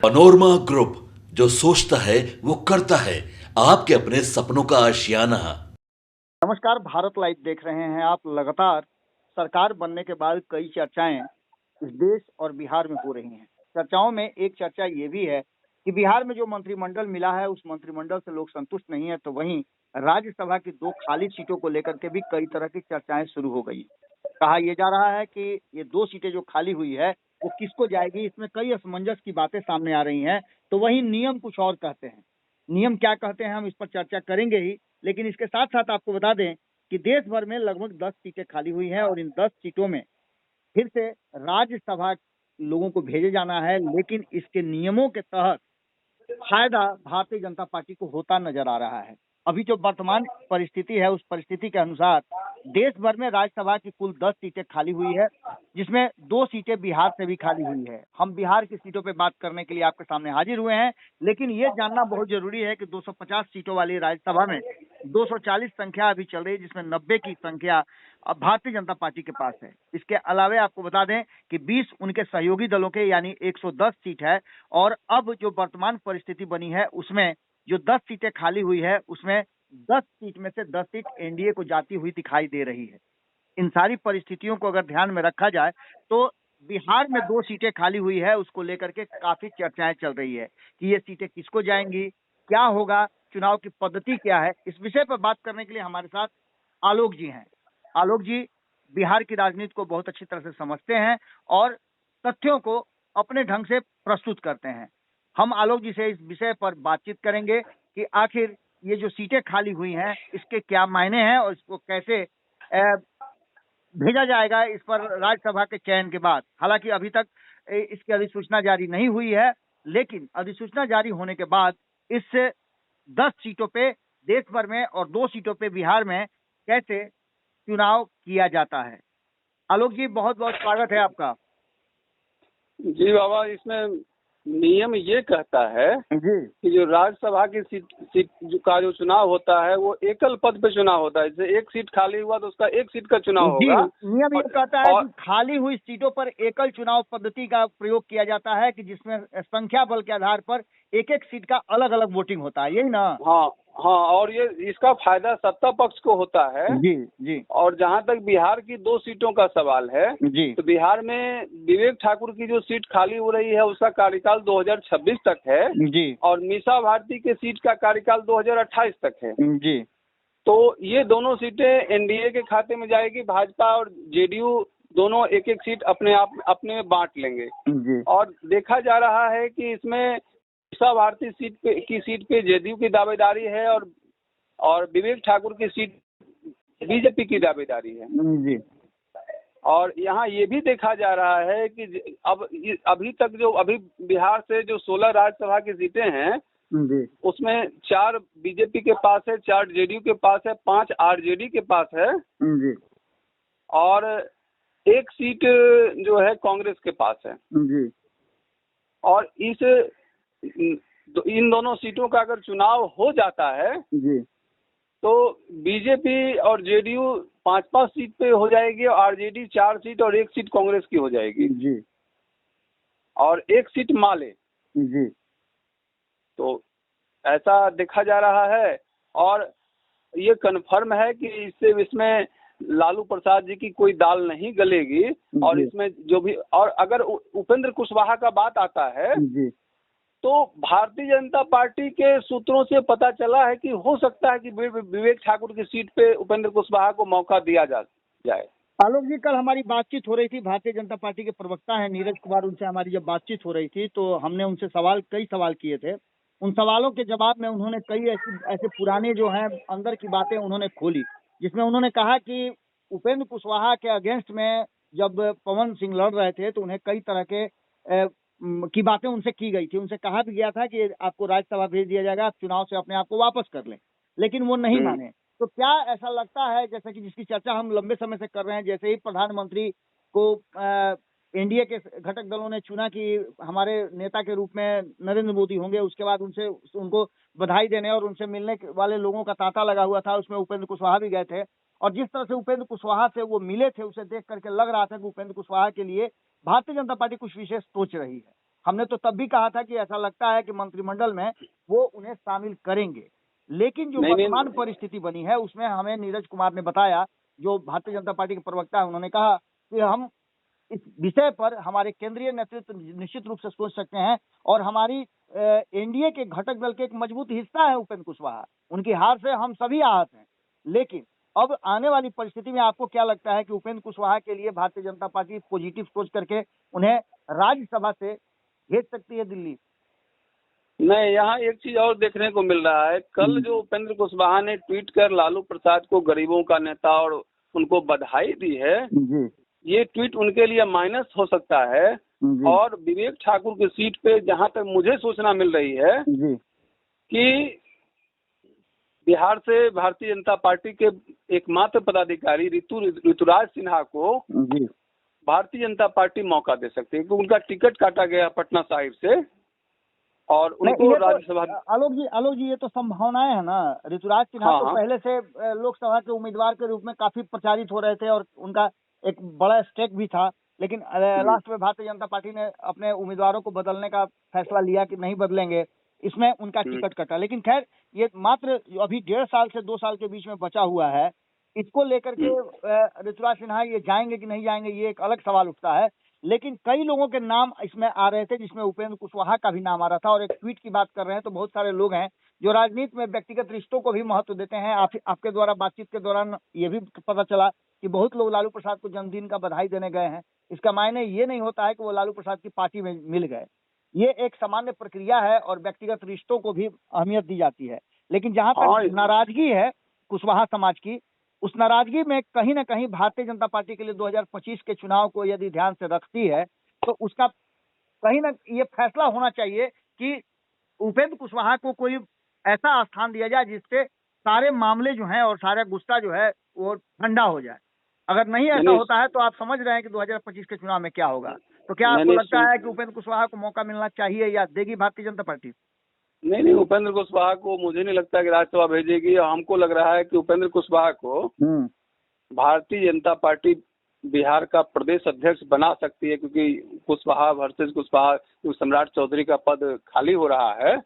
Panorama group, जो सोचता है वो करता है। आपके अपने सपनों का आशियाना। नमस्कार, भारत लाइव देख रहे हैं आप। लगातार सरकार बनने के बाद कई चर्चाएं इस देश और बिहार में हो रही हैं। चर्चाओं में एक चर्चा ये भी है कि बिहार में जो मंत्रिमंडल मिला है उस मंत्रिमंडल से लोग संतुष्ट नहीं है, तो वहीं राज्यसभा की 2 खाली सीटों को लेकर के भी कई तरह की चर्चाएं शुरू हो गई। कहा यह जा रहा है कि ये 2 सीटें जो खाली हुई है वो किसको जाएगी, इसमें कई असमंजस की बातें सामने आ रही हैं। तो वहीं नियम कुछ और कहते हैं। नियम क्या कहते हैं हम इस पर चर्चा करेंगे ही, लेकिन इसके साथ साथ आपको बता दें कि देश भर में लगभग 10 सीटें खाली हुई हैं और इन 10 सीटों में फिर से राज्यसभा लोगों को भेजे जाना है, लेकिन इसके नियमों के तहत फायदा भारतीय जनता पार्टी को होता नजर आ रहा है। अभी जो वर्तमान परिस्थिति है उस परिस्थिति के अनुसार देश भर में राज्यसभा की कुल 10 सीटें खाली हुई है, जिसमें 2 सीटें बिहार से भी खाली हुई है। हम बिहार की सीटों पे बात करने के लिए आपके सामने हाजिर हुए हैं, लेकिन ये जानना बहुत जरूरी है कि 250 सीटों वाली राज्यसभा में 240 संख्या अभी चल रही है, जिसमें 90 की संख्या अब भारतीय जनता पार्टी के पास है। इसके अलावे आपको बता दें कि 20 उनके सहयोगी दलों के यानी 110 सीट है। और अब जो वर्तमान परिस्थिति बनी है उसमें जो 10 सीटें खाली हुई है उसमें 10 सीट में से 10 सीट एनडीए को जाती हुई दिखाई दे रही है। इन सारी परिस्थितियों को अगर ध्यान में रखा जाए तो बिहार में 2 सीटें खाली हुई है, उसको लेकर के काफी चर्चाएं चल रही है कि ये सीटें किसको जाएंगी, क्या होगा, चुनाव की पद्धति क्या है। इस विषय पर बात करने के लिए हमारे साथ आलोक जी हैं। आलोक जी बिहार की राजनीति को बहुत अच्छी तरह से समझते हैं और तथ्यों को अपने ढंग से प्रस्तुत करते हैं। हम आलोक जी से इस विषय पर बातचीत करेंगे कि आखिर ये जो सीटें खाली हुई हैं इसके क्या मायने हैं और इसको कैसे भेजा जाएगा इस पर राज्यसभा के चयन के बाद। हालांकि अभी तक इसकी अधिसूचना जारी नहीं हुई है, लेकिन अधिसूचना जारी होने के बाद इस 10 सीटों पे देश भर में और 2 सीटों पे बिहार में कैसे चुनाव किया जाता है। आलोक जी बहुत बहुत स्वागत है आपका। जी बाबा, इसमें नियम ये कहता है जी कि जो राज्यसभा की सीट का जो चुनाव होता है वो एकल पद पे चुनाव होता है। जैसे एक सीट खाली हुआ तो उसका एक सीट का चुनाव जी होगा। नियम ये कहता है कि खाली हुई सीटों पर एकल चुनाव पद्धति का प्रयोग किया जाता है, कि जिसमें संख्या बल के आधार पर एक एक सीट का अलग अलग वोटिंग होता है, यही ना? हाँ हाँ, और ये इसका फायदा सत्ता पक्ष को होता है। जी जी। और जहाँ तक बिहार की 2 सीटों का सवाल है जी तो बिहार में विवेक ठाकुर की जो सीट खाली हो रही है उसका कार्यकाल 2026 तक है। जी और मीसा भारती के सीट का कार्यकाल 2028 तक है। जी। तो ये दोनों सीटें एनडीए के खाते में जाएगी। भाजपा और जेडीयू दोनों एक एक सीट अपने आप अपने में बांट लेंगे। जी और देखा जा रहा है कि इसमें मीसा भारती सीट पे जेडीयू की दावेदारी है और विवेक ठाकुर की सीट बीजेपी की दावेदारी है। जी। और यहाँ ये भी देखा जा रहा है कि अभी तक जो बिहार से जो 16 राज्यसभा की सीटें हैं जी उसमें 4 बीजेपी के पास है, 4 जेडीयू के पास है, 5 आरजेडी के पास है जी और 1 सीट जो है कांग्रेस के पास है। जी। और इन दोनों सीटों का अगर चुनाव हो जाता है जी तो बीजेपी और जेडीयू 5-5 सीट पे हो जाएगी, आरजेडी 4 सीट और 1 सीट कांग्रेस की हो जाएगी। जी और 1 सीट माले। जी। तो ऐसा देखा जा रहा है और ये कन्फर्म है कि इसमें लालू प्रसाद जी की कोई दाल नहीं गलेगी। और इसमें जो भी, और अगर उपेंद्र कुशवाहा का बात आता है जी तो भारतीय जनता पार्टी के सूत्रों से पता चला है कि हो सकता है कि विवेक ठाकुर की सीट पे उपेंद्र कुशवाहा को मौका दिया जाए। आलोक जी कल हमारी बातचीत हो रही थी, भारतीय जनता पार्टी के प्रवक्ता हैं नीरज कुमार, उनसे हमारी जब बातचीत हो रही थी तो हमने उनसे कई सवाल किए थे। उन सवालों के जवाब में उन्होंने कई ऐसे पुराने जो हैं अंदर की बातें उन्होंने खोली, जिसमें उन्होंने कहा कि उपेंद्र कुशवाहा के अगेंस्ट में जब पवन सिंह लड़ रहे थे तो उन्हें कई तरह के की बातें उनसे की गई थी। उनसे कहा भी गया था कि आपको राज्यसभा भेज दिया जाएगा, आप चुनाव से अपने आप को वापस कर लें, लेकिन वो नहीं माने। तो क्या ऐसा लगता है, जैसे कि जिसकी चर्चा हम लंबे समय से कर रहे हैं, जैसे ही प्रधानमंत्री को एनडीए के घटक दलों ने चुना कि हमारे नेता के रूप में नरेंद्र मोदी होंगे, उसके बाद उनको बधाई देने और उनसे मिलने वाले लोगों का तांता लगा हुआ था, उसमें उपेंद्र कुशवाहा भी गए थे। और जिस तरह से उपेंद्र कुशवाहा से वो मिले थे, उसे देख करके लग रहा था कि उपेंद्र कुशवाहा के लिए भारतीय जनता पार्टी कुछ विशेष सोच रही है। हमने तो तब भी कहा था कि ऐसा लगता है कि मंत्रिमंडल में वो उन्हें शामिल करेंगे, लेकिन जो नहीं वर्तमान नहीं परिस्थिति बनी है उसमें हमें नीरज कुमार ने बताया, जो भारतीय जनता पार्टी के प्रवक्ता है, उन्होंने कहा कि हम इस विषय पर हमारे केंद्रीय नेतृत्व निश्चित रूप से सोच सकते हैं और हमारी एनडीए के घटक दल के एक मजबूत हिस्सा है उपेंद्र कुशवाहा, उनकी हार से हम सभी आहत हैं। लेकिन अब आने वाली परिस्थिति में आपको क्या लगता है कि उपेंद्र कुशवाहा के लिए भारतीय जनता पार्टी पॉजिटिव सोच करके उन्हें राज्यसभा से भेज सकती है दिल्ली? नहीं, यहाँ एक चीज और देखने को मिल रहा है। कल जो उपेंद्र कुशवाहा ने ट्वीट कर लालू प्रसाद को गरीबों का नेता और उनको बधाई दी है, जी ये ट्वीट उनके लिए माइनस हो सकता है। जी और विवेक ठाकुर की सीट पे जहां तक मुझे सूचना मिल रही है जी कि बिहार से भारतीय जनता पार्टी के एकमात्र पदाधिकारी ऋतुराज सिन्हा को जी भारतीय जनता पार्टी मौका दे सकती है, क्योंकि उनका टिकट काटा गया पटना साहिब से और नहीं, उनको ये तो राज्यसभा। आलोक जी ये तो संभावनाएं है ना। ऋतुराज सिन्हा हाँ तो हाँ पहले से लोकसभा के उम्मीदवार के रूप में काफी प्रचारित हो रहे थे और उनका एक बड़ा स्टेक भी था, लेकिन लास्ट में भारतीय जनता पार्टी ने अपने उम्मीदवारों को बदलने का फैसला लिया कि नहीं बदलेंगे, इसमें उनका टिकट कटा। लेकिन खैर ये मात्र अभी 1.5 साल से 2 साल के बीच में बचा हुआ है, इसको लेकर के ऋतुराज सिन्हा ये जाएंगे कि नहीं जाएंगे ये एक अलग सवाल उठता है। लेकिन कई लोगों के नाम इसमें आ रहे थे, जिसमें उपेंद्र कुशवाहा का भी नाम आ रहा था। और एक ट्वीट की बात कर रहे हैं तो बहुत सारे लोग हैं जो राजनीति में व्यक्तिगत रिश्तों को भी महत्व देते हैं। आपके द्वारा बातचीत के दौरान ये भी पता चला कि बहुत लोग लालू प्रसाद को जन्मदिन का बधाई देने गए हैं। इसका मायने ये नहीं होता है कि वो लालू प्रसाद की पार्टी में मिल गए, ये एक सामान्य प्रक्रिया है और व्यक्तिगत रिश्तों को भी अहमियत दी जाती है। लेकिन जहां तक नाराजगी है कुशवाहा समाज की, उस नाराजगी में कहीं ना कहीं भारतीय जनता पार्टी के लिए 2025 के चुनाव को यदि ध्यान से रखती है तो उसका कहीं ना ये फैसला होना चाहिए कि उपेंद्र कुशवाहा को कोई ऐसा स्थान दिया जाए जिससे सारे मामले जो हैं और सारा गुस्सा जो है वो ठंडा हो जाए। अगर नहीं ऐसा होता है तो आप समझ रहे हैं कि 2025 के चुनाव में क्या होगा। तो क्या आपको लगता है कि उपेंद्र कुशवाहा को मौका मिलना चाहिए या देगी भारतीय जनता पार्टी? नहीं, उपेंद्र कुशवाहा को मुझे नहीं लगता कि राज्यसभा भेजेगी। हमको लग रहा है कि उपेंद्र कुशवाहा को भारतीय जनता पार्टी बिहार का प्रदेश अध्यक्ष बना सकती है, क्योंकि कुशवाहा वर्सेस कुशवाहा सम्राट चौधरी का पद खाली हो रहा है।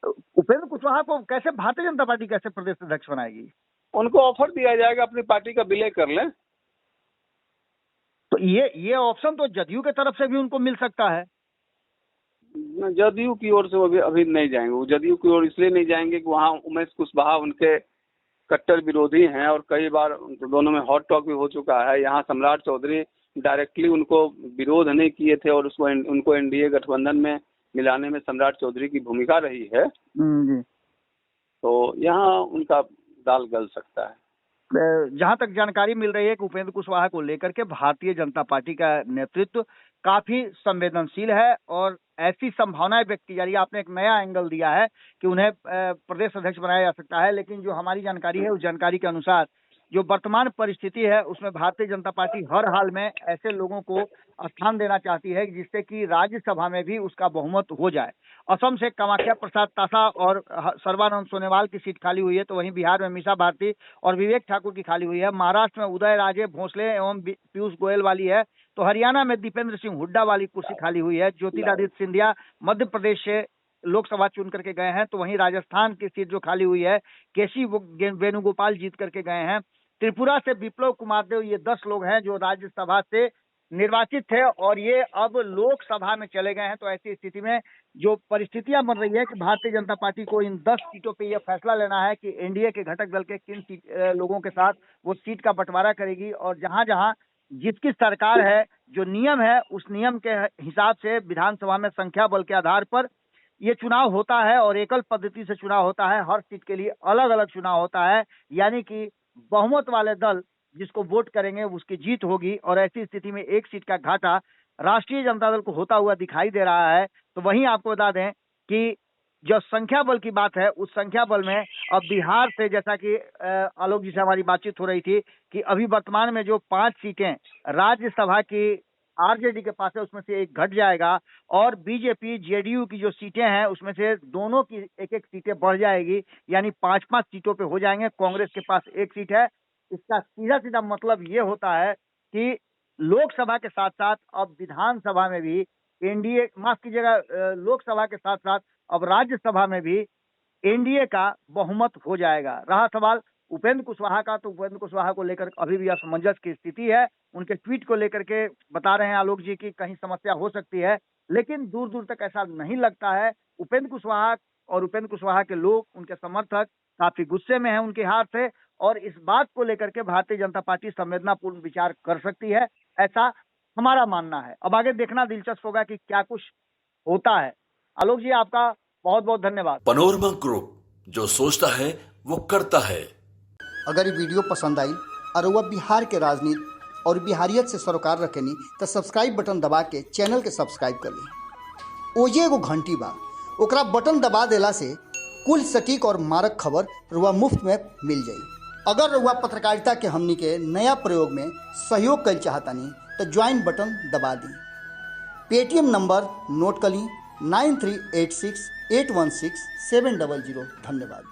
उपेंद्र कुशवाहा को कैसे भारतीय जनता पार्टी कैसे प्रदेश अध्यक्ष बनाएगी? उनको ऑफर दिया जाएगा, अपनी पार्टी का विलय कर लें। तो ये ऑप्शन तो जदयू के तरफ से भी उनको मिल सकता है। जदयू की ओर से वो अभी नहीं जाएंगे। वो जदयू की ओर इसलिए नहीं जाएंगे कि वहाँ उमेश कुशवाहा उनके कट्टर विरोधी हैं और कई बार दोनों में हॉट टॉक भी हो चुका है। यहाँ सम्राट चौधरी डायरेक्टली उनको विरोध नहीं किए थे और उनको एनडीए गठबंधन में मिलाने में सम्राट चौधरी की भूमिका रही है। तो यहाँ उनका दाल गल सकता है। जहां तक जानकारी मिल रही है कि उपेंद्र कुशवाहा को लेकर के भारतीय जनता पार्टी का नेतृत्व काफी संवेदनशील है और ऐसी संभावनाएं व्यक्त की जा रही है। आपने एक नया एंगल दिया है कि उन्हें प्रदेश अध्यक्ष बनाया जा सकता है, लेकिन जो हमारी जानकारी है उस जानकारी के अनुसार जो वर्तमान परिस्थिति है उसमें भारतीय जनता पार्टी हर हाल में ऐसे लोगों को स्थान देना चाहती है जिससे कि राज्यसभा में भी उसका बहुमत हो जाए। असम से कामाख्या प्रसाद तासा और सर्बानंद सोनोवाल की सीट खाली हुई है, तो वहीं बिहार में मीसा भारती और विवेक ठाकुर की खाली हुई है। महाराष्ट्र में उदय राजे भोसले एवं पीयूष गोयल वाली है, तो हरियाणा में दीपेंद्र सिंह हुड्डा वाली कुर्सी खाली हुई है। ज्योतिरादित्य सिंधिया मध्य प्रदेश से लोकसभा चुन करके गए हैं, तो वहीं राजस्थान की सीट जो खाली हुई है केसी वेणुगोपाल जीत करके गए हैं। त्रिपुरा से विप्लव कुमार देव, ये 10 लोग हैं जो राज्यसभा से निर्वाचित थे और ये अब लोकसभा में चले गए हैं। तो ऐसी स्थिति में जो परिस्थितियां बन रही है कि भारतीय जनता पार्टी को इन 10 सीटों पे यह फैसला लेना है कि एनडीए के घटक दल के किन लोगों के साथ वो सीट का बंटवारा करेगी और जहां जहां जिसकी सरकार है, जो नियम है उस नियम के हिसाब से विधानसभा में संख्या बल के आधार पर ये चुनाव होता है और एकल पद्धति से चुनाव होता है। हर सीट के लिए अलग अलग चुनाव होता है, यानी कि बहुमत वाले दल जिसको वोट करेंगे उसकी जीत होगी। और ऐसी स्थिति में एक सीट का घाटा राष्ट्रीय जनता दल को होता हुआ दिखाई दे रहा है। तो वहीं आपको बता दें कि जो संख्या बल की बात है उस संख्या बल में अब बिहार से, जैसा कि आलोक जी से हमारी बातचीत हो रही थी कि अभी वर्तमान में जो 5 सीटें राज्यसभा की आरजेडी के पास है उसमें से एक घट जाएगा और बीजेपी जेडीयू की जो सीटें हैं उसमें से दोनों की एक एक सीटें बढ़ जाएगी, यानी 5-5 सीटों पे हो जाएंगे। कांग्रेस के पास एक सीट है। इसका सीधा सीधा मतलब ये होता है कि लोकसभा के साथ साथ अब विधानसभा में भी एनडीए, माफ कीजिएगा, लोकसभा के साथ साथ अब राज्यसभा में भी एनडीए का बहुमत हो जाएगा। रहा सवाल उपेंद्र कुशवाहा का, तो उपेंद्र कुशवाहा को लेकर अभी भी असमंजस की स्थिति है। उनके ट्वीट को लेकर के बता रहे हैं आलोक जी की कहीं समस्या हो सकती है, लेकिन दूर दूर तक ऐसा नहीं लगता है। उपेंद्र कुशवाहा और उपेंद्र कुशवाहा के लोग, उनके समर्थक काफी गुस्से में हैं उनके हार से, और इस बात को लेकर के भारतीय जनता पार्टी संवेदनापूर्ण विचार कर सकती है, ऐसा हमारा मानना है। अब आगे देखना दिलचस्प होगा कि क्या कुछ होता है। आलोक जी, आपका बहुत बहुत धन्यवाद। पनोरमा ग्रुप, जो सोचता है वो करता है। अगर ये वीडियो पसंद आई और वह बिहार के राजनीति और बिहारियत से सरोकार रखेनी तो सब्सक्राइब बटन दबा के चैनल के सब्सक्राइब कर ली। ओजे एगो घंटी बा, ओकरा बटन दबा देला से कुल सटीक और मारक खबर रुआ मुफ्त में मिल जाई। अगर रुआ पत्रकारिता के हमनी के नया प्रयोग में सहयोग कर चाहतानी तो ज्वाइन बटन दबा दी। पेटीएम नंबर नोट कर ली 9386816700। धन्यवाद।